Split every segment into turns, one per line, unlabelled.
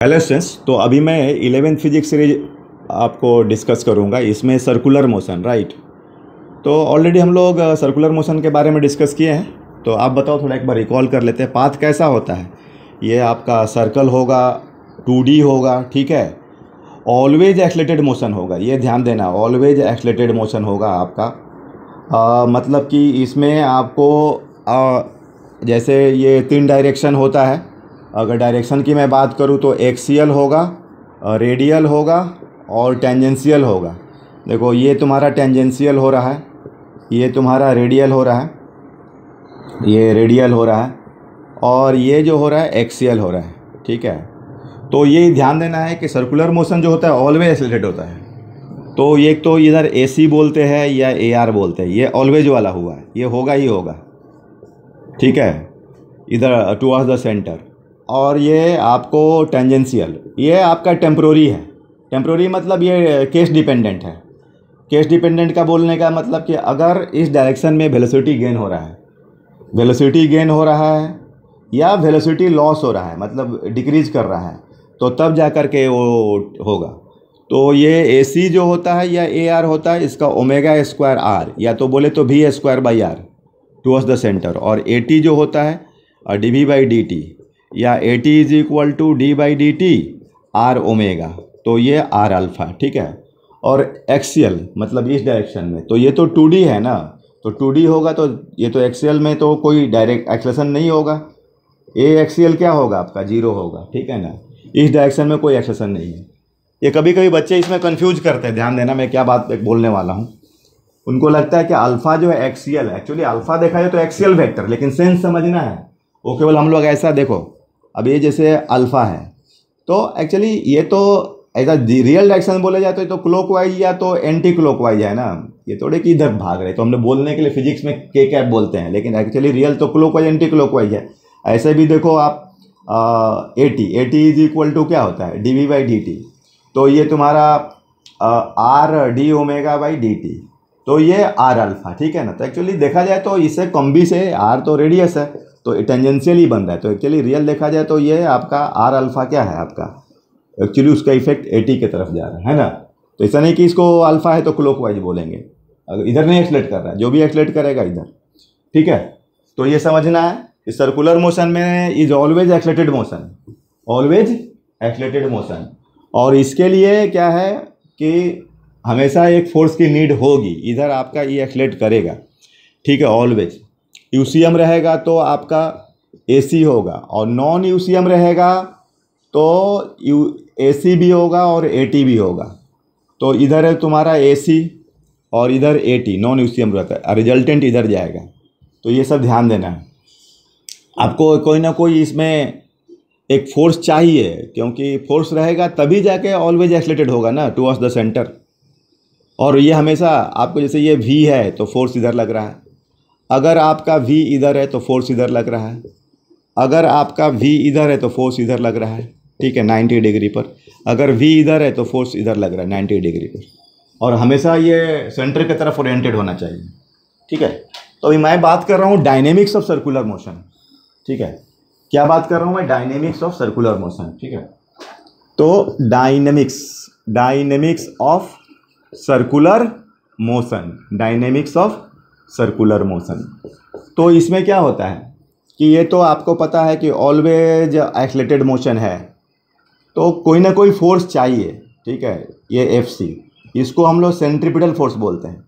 Hello students, तो अभी मैं 11th फिजिक्स सीरीज आपको डिस्कस करूंगा। इसमें सर्कुलर मोशन, राइट। तो ऑलरेडी हम लोग सर्कुलर मोशन के बारे में डिस्कस किए हैं। तो आप बताओ, थोड़ा एक बार रिकॉल कर लेते हैं। पाथ कैसा होता है? ये आपका सर्कल होगा, 2D होगा, ठीक है। ऑलवेज एक्सलेटेड मोशन होगा, ये ध्यान देना, ऑलवेज एक्सलेटेड मोशन होगा आपका। मतलब कि इसमें आपको जैसे ये 3 डायरेक्शन होता है। अगर डायरेक्शन की मैं बात करूँ तो एक्सियल होगा, रेडियल होगा और टेंजेंशियल होगा। देखो, ये तुम्हारा टेंजेंशियल हो रहा है, ये तुम्हारा रेडियल हो रहा है, ये रेडियल हो रहा है, और ये जो हो रहा है एक्सियल हो रहा है, ठीक है। तो ये ध्यान देना है कि सर्कुलर मोशन जो होता है ऑलवेज एक्सेलरेट होता है। तो ये तो इधर AC बोलते हैं या AR बोलते हैं, ये ऑलवेज वाला हुआ है, ये होगा ही होगा, ठीक है, इधर टुवर्ड्स द सेंटर। और ये आपको टेंजेंशियल, ये आपका टेम्प्रोरी है। टेम्प्रोरी मतलब ये केस डिपेंडेंट है। केस डिपेंडेंट का बोलने का मतलब कि अगर इस डायरेक्शन में वेलोसिटी गेन हो रहा है, वेलोसिटी गेन हो रहा है या वेलोसिटी लॉस हो रहा है, मतलब डिक्रीज कर रहा है, तो तब जा कर के वो होगा। तो ये AC जो होता है या AR होता है, इसका ओमेगा स्क्वायर R, या तो बोले तो V²/R टुवर्ड्स द सेंटर। और AT जो होता है dV/dt, या AT = d/dt R ओमेगा, तो ये R अल्फ़ा, ठीक है। और एक्सियल मतलब इस डायरेक्शन में, तो ये तो 2D है ना, तो 2D होगा, तो ये तो एक्सियल में तो कोई डायरेक्ट एक्सेलेरेशन नहीं होगा। ए एक्सियल क्या होगा आपका? 0 होगा, ठीक है ना। इस डायरेक्शन में कोई एक्सेलेरेशन नहीं है। ये कभी कभी बच्चे इसमें कंफ्यूज करते हैं, ध्यान देना मैं क्या बात बोलने वाला हूँ। उनको लगता है कि अल्फ़ा जो है एक्सियल है। एक्चुअली अल्फ़ा देखा जाए तो एक्सियल वेक्टर, लेकिन सेंस समझना है। वो केवल हम लोग ऐसा देखो, अब ये जैसे अल्फ़ा है, तो एक्चुअली ये तो ऐसा रियल डायरेक्शन बोले जाए तो ये तो क्लॉकवाइज या तो एंटी क्लॉकवाइज है ना। ये थोड़े कि इधर भाग रहे, तो हमने बोलने के लिए फिजिक्स में के कैप बोलते हैं, लेकिन एक्चुअली रियल तो क्लॉकवाइज एंटी क्लॉकवाइज है। ऐसे भी देखो आप, AT = क्या होता है? dV/dt। तो ये तुम्हारा R/d⍵/dt, तो ये R अल्फ़ा, ठीक है ना। तो एक्चुअली देखा जाए तो इससे कम भी से, R तो रेडियस है, तो टेंजेंशियल ही बन रहा है। तो एक्चुअली रियल देखा जाए तो ये आपका R अल्फ़ा क्या है आपका, एक्चुअली उसका इफेक्ट AT की तरफ जा रहा है ना। तो ऐसा नहीं कि इसको अल्फ़ा है तो क्लॉकवाइज बोलेंगे, अगर इधर नहीं एक्सलेट कर रहा है, जो भी एक्सलेट करेगा इधर, ठीक है। तो ये समझना है, इस सर्कुलर मोशन में is always accelerated motion, always accelerated motion. और इसके लिए क्या है कि हमेशा एक फोर्स की नीड होगी। इधर आपका ये एक्सलेट करेगा, ठीक है, ऑलवेज। यूसीएम रहेगा तो आपका AC होगा, और नॉन यूसीएम रहेगा तो AC भी होगा और AT भी होगा। तो इधर है तुम्हारा AC और इधर AT, नॉन यूसीएम रहता है, रिजल्टेंट इधर जाएगा। तो ये सब ध्यान देना है आपको। कोई ना कोई इसमें एक फोर्स चाहिए, क्योंकि फोर्स रहेगा तभी जाके ऑलवेज एक्सलेटेड होगा ना टुवर्ड्स द सेंटर। और ये हमेशा आपको, जैसे ये V है तो फोर्स इधर लग रहा है, अगर आपका V इधर है तो फोर्स इधर लग रहा है, अगर आपका V इधर है तो फोर्स इधर लग रहा है, ठीक है, 90 डिग्री पर। अगर V इधर है तो फोर्स इधर लग रहा है 90 डिग्री पर। और हमेशा ये सेंटर की तरफ ओरिएंटेड होना चाहिए, ठीक है। तो अभी मैं बात कर रहा हूँ डायनेमिक्स ऑफ सर्कुलर मोशन, ठीक है। क्या बात कर रहा हूँ मैं? डायनेमिक्स ऑफ सर्कुलर मोशन, ठीक है। तो dynamics of circular motion, dynamics of circular motion. तो इसमें क्या होता है कि ये तो आपको पता है कि ऑलवेज एक्सलेटेड मोशन है, तो कोई ना कोई फोर्स चाहिए, ठीक है। ये FC, इसको हम लोग सेंट्रीपिटल फोर्स बोलते हैं,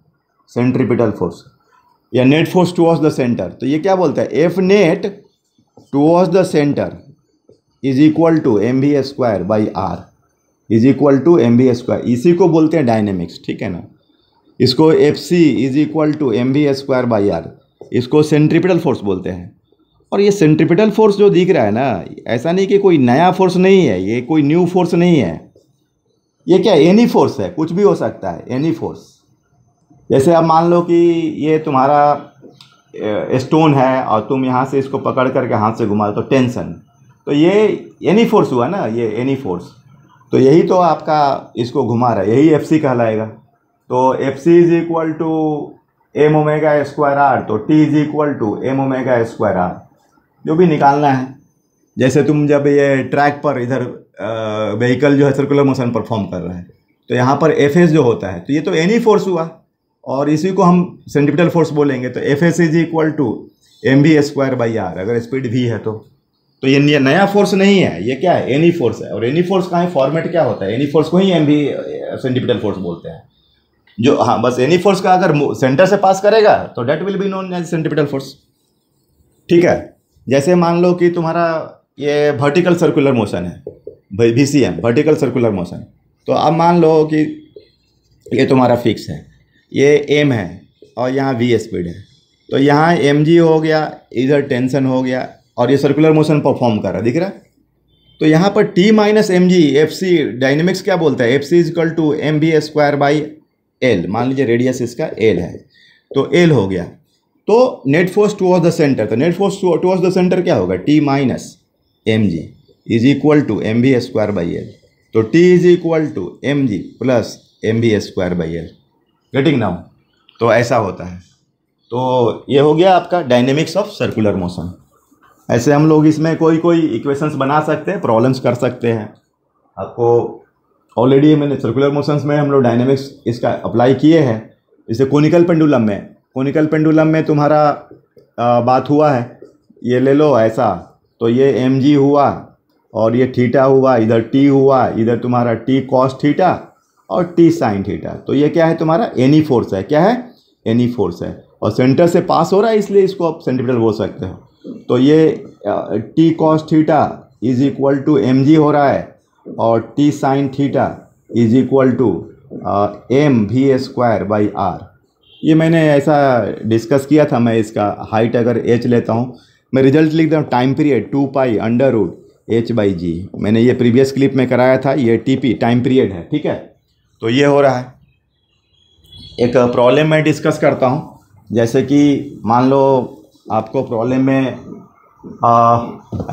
सेंट्रीपिटल फोर्स या net force towards the centre. तो ये क्या बोलता है? F net towards the centre is equal to mv²/r, is equal to mv²। इसी को बोलते हैं डायनेमिक्स, ठीक है ना। इसको FC is equal to mv²/r, इसको सेंट्रीपिटल फोर्स बोलते हैं। और ये सेंट्रीपिटल फोर्स जो दिख रहा है ना, ऐसा नहीं कि कोई नया फोर्स नहीं है, ये कोई न्यू फोर्स नहीं है। ये क्या, एनी फोर्स है, कुछ भी हो सकता है, एनी फोर्स। जैसे अब मान लो कि ये तुम्हारा स्टोन है और तुम यहाँ से इसको पकड़ करके हाथ से घुमा, तो टेंशन, तो ये एनी फोर्स हुआ ना, ये एनी फोर्स। तो यही तो आपका इसको घुमा रहा है, यही FC कहलाएगा। तो FC is equal to mω²r, तो T is equal to mω²r, जो भी निकालना है। जैसे तुम जब ये ट्रैक पर इधर व्हीकल जो है सर्कुलर मोशन परफॉर्म कर रहा है। तो यहाँ पर एफ एस जो होता है, तो ये तो एनी फोर्स हुआ और इसी को हम सेंट्रीपिटल फोर्स बोलेंगे। तो F S is equal to M V square by R, अगर स्पीड वी है तो ये नया फोर्स नहीं है, ये क्या है, एनी फोर्स है। और एनी फोर्स का है फॉर्मेट क्या होता है, एनी फोर्स को ही एम वी सेंट्रीपिटल फोर्स बोलते हैं। जो हाँ बस एनी फोर्स का अगर सेंटर से पास करेगा तो that will be known as centripetal force. ठीक है, जैसे मान लो कि तुम्हारा ये वर्टिकल सर्कुलर मोशन है, VCM वर्टिकल सर्कुलर मोशन। तो अब मान लो कि ये तुम्हारा फिक्स है, ये एम है और यहाँ वी स्पीड है। तो यहाँ mg हो गया, इधर टेंशन हो गया और ये सर्कुलर मोशन परफॉर्म कर रहा है, दिख रहा है। तो यहाँ पर t minus M G FC dynamics क्या बोलता है, FC is equal to M V square by L. मान लीजिए रेडियस इसका l है, तो l हो गया। तो net force towards the centre, तो net force towards the centre क्या होगा, t minus M G is equal to M V square by L. तो t is equal to M G plus M V square by L. Getting now? तो ऐसा होता है। तो ये हो गया आपका डायनेमिक्स ऑफ सर्कुलर मोशन। ऐसे हम लोग इसमें कोई इक्वेशंस बना सकते हैं, प्रॉब्लम्स कर सकते हैं। आपको ऑलरेडी मैंने सर्कुलर मोशंस में हम लोग डायनेमिक्स इसका अप्लाई किए हैं। जैसे कोनिकल पेंडुलम में तुम्हारा बात हुआ है, ये ले लो ऐसा, तो ये एम जी हुआ और ये थीटा हुआ, इधर टी हुआ, इधर तुम्हारा टी कॉस थीटा और टी साइन थीटा। तो ये क्या है, तुम्हारा एनी फोर्स है। क्या है, एनी फोर्स है और सेंटर से पास हो रहा है, इसलिए इसको आप सेंट्रीपिटल बोल सकते हो। तो ये T cos theta is equal to M G हो रहा है और T sine theta is equal to M V square by R. ये मैंने ऐसा डिस्कस किया था। मैं इसका हाइट अगर h लेता हूँ, मैं रिजल्ट लिख दूँ time period 2 pi under root h by G. मैंने ये प्रीवियस क्लिप में कराया था, ये TP टाइम पीरियड है। ठीक है, तो ये हो रहा है। एक प्रॉब्लम मैं डिस्कस करता हूँ। जैसे कि मान लो आपको प्रॉब्लम में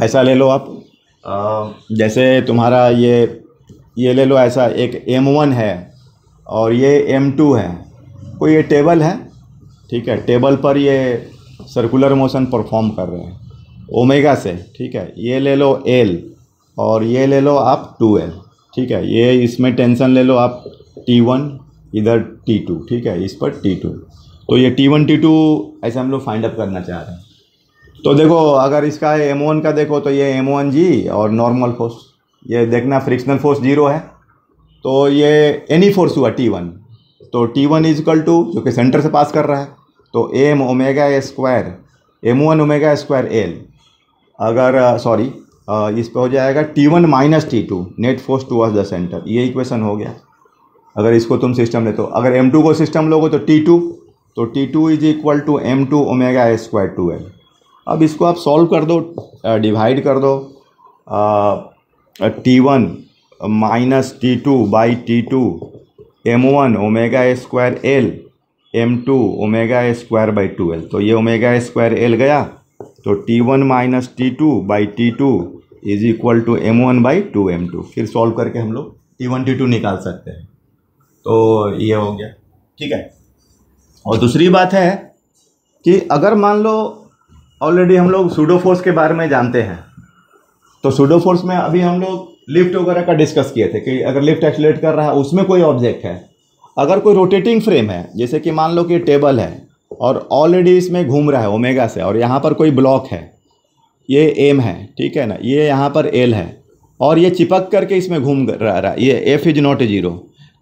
ऐसा ले लो आप, जैसे तुम्हारा ये ले लो ऐसा, एक M1 है और ये M2 है। कोई ये टेबल है, ठीक है, टेबल पर ये सर्कुलर मोशन परफॉर्म कर रहे हैं ओमेगा से। ठीक है, ये ले लो L और ये ले लो आप 2L। ठीक है, ये इसमें टेंशन ले लो आप T1, इधर T2। ठीक है, इस पर T2। तो ये T1 T2 ऐसे हम लोग फाइंड अप करना चाह रहे हैं। तो देखो अगर इसका M1 का देखो तो ये M1G और नॉर्मल फोर्स, ये देखना फ्रिक्शनल फोर्स 0 है। तो ये एनी फोर्स हुआ T1। तो T1 इज इक्वल टू, जो कि सेंटर से पास कर रहा है, तो M omega square M1 omega square L। अगर सॉरी इस पर हो जाएगा T1 minus T2 net force towards the centre. ये इक्वेशन हो गया। अगर इसको तुम सिस्टम लेते हो, अगर M2 को सिस्टम लोगे तो T2, तो T2 is equal to M2 omega square 2L। अब इसको आप सॉल्व कर दो, डिवाइड कर दो, T1 minus T2 by T2 M1 omega square L M2 omega square by 2L। तो ये ओमेगा स्क्वायर L गया, तो T1 minus T2 by T2 is equal to M1 by 2M2। फिर सॉल्व करके हम लोग T1 T2 निकाल सकते हैं। तो ये हो गया। ठीक है, और दूसरी बात है कि अगर मान लो ऑलरेडी हम लोग सूडो फोर्स के बारे में जानते हैं, तो सूडो फोर्स में अभी हम लोग लिफ्ट वगैरह का डिस्कस किए थे कि अगर लिफ्ट एक्सीलरेट कर रहा है, उसमें कोई ऑब्जेक्ट है, अगर कोई रोटेटिंग फ्रेम है, जैसे कि मान लो कि टेबल है और ऑलरेडी इसमें घूम रहा है ओमेगा से, और यहाँ पर कोई ब्लॉक है, ये एम है, ठीक है ना, ये यहाँ पर एल है और ये चिपक करके इसमें घूम रहा है, ये एफ इज नॉट 0,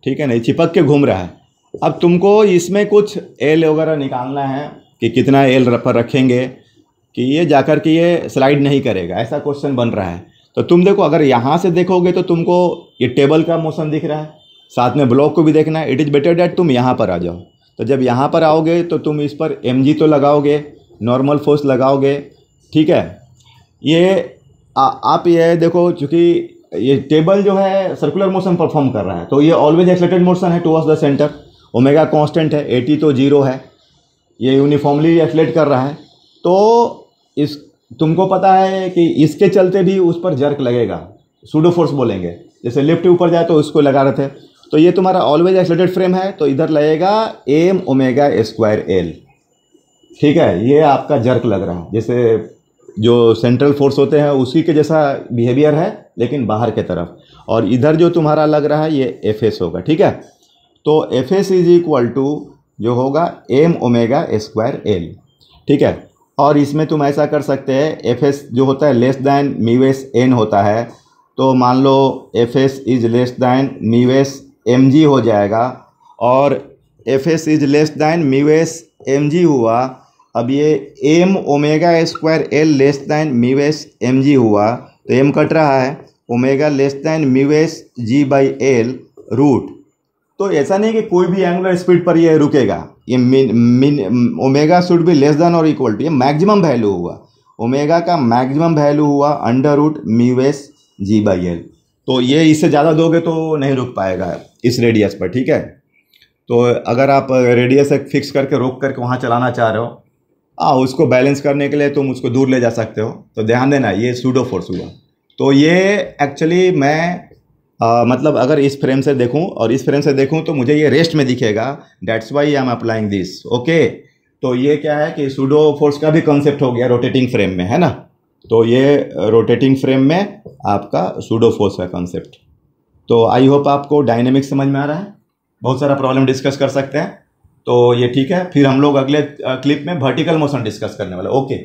ठीक है ना, ये चिपक के घूम रहा है। अब तुमको इसमें कुछ एल वगैरह निकालना है कि कितना एल पर रखेंगे कि ये जाकर के ये स्लाइड नहीं करेगा, ऐसा क्वेश्चन बन रहा है। तो तुम देखो, अगर यहाँ से देखोगे तो तुमको ये टेबल का मोशन दिख रहा है, साथ में ब्लॉक को भी देखना है। इट इज़ बेटर डैट तुम यहाँ पर आ जाओ। तो जब यहाँ पर आओगे तो तुम इस पर mg तो लगाओगे, नॉर्मल फोर्स लगाओगे, ठीक है। ये आप ये देखो, चूँकि ये टेबल जो है सर्कुलर मोशन परफॉर्म कर रहा है, तो ये ऑलवेज एक्सलेटेड मोशन है towards the centre. Omega constant है, 80 तो 0 है, ये यूनिफॉर्मली एक्सलेट कर रहा है। तो इस तुमको पता है कि इसके चलते भी उस पर जर्क लगेगा, सूडो फोर्स बोलेंगे। जैसे लिफ्ट ऊपर जाए तो उसको लगा रहे थे, तो ये तुम्हारा ऑलवेज एक्सलेटेड फ्रेम है, तो इधर लगेगा एम ओमेगा स्क्वायर एल, ठीक है। ये आपका जर्क लग रहा है, जैसे जो सेंट्रल फोर्स होते हैं उसी के जैसा बिहेवियर है, लेकिन बाहर के तरफ। और इधर जो तुम्हारा लग रहा है ये एफ एस होगा, ठीक है। तो F S is equal to जो होगा एम ओमेगा स्क्वायर एल, ठीक है। और इसमें तुम ऐसा कर सकते हैं, एफ एस जो होता है less than mu S N होता है, तो मान लो F S is less than mu S M G हो जाएगा, और F S is less than mu S M G हुआ। अब ये M omega square L less than mu S M G हुआ, तो एम कट रहा है, omega less than mu S G by L root. तो ऐसा नहीं कि कोई भी एंगुलर स्पीड पर ये रुकेगा, ये omega should be less than और इक्वल टू, ये मैक्सिमम वैल्यू हुआ, ओमेगा का मैक्सिमम वैल्यू हुआ under root mu S G by L. तो ये इससे ज़्यादा दोगे तो नहीं रुक पाएगा इस रेडियस पर, ठीक है। तो अगर आप रेडियस फिक्स करके रोक करके वहाँ चलाना चाह रहे हो, उसको बैलेंस करने के लिए तुम उसको दूर ले जा सकते हो। तो ध्यान देना ये सूडो फोर्स हुआ। तो ये एक्चुअली मैं मतलब अगर इस फ्रेम से देखूं और इस फ्रेम से देखूं तो मुझे ये रेस्ट में दिखेगा, that's why I am applying this, okay. तो ये क्या है कि सूडो फोर्स का भी कॉन्सेप्ट हो गया रोटेटिंग फ्रेम में, है ना। तो ये रोटेटिंग फ्रेम में आपका सूडो फोर्स का कॉन्सेप्ट। तो आई होप आपको डायनेमिक्स समझ में आ रहा है। बहुत सारा प्रॉब्लम डिस्कस कर सकते हैं, तो ये ठीक है। फिर हम लोग अगले क्लिप में वर्टिकल मोशन डिस्कस करने वाले, ओके।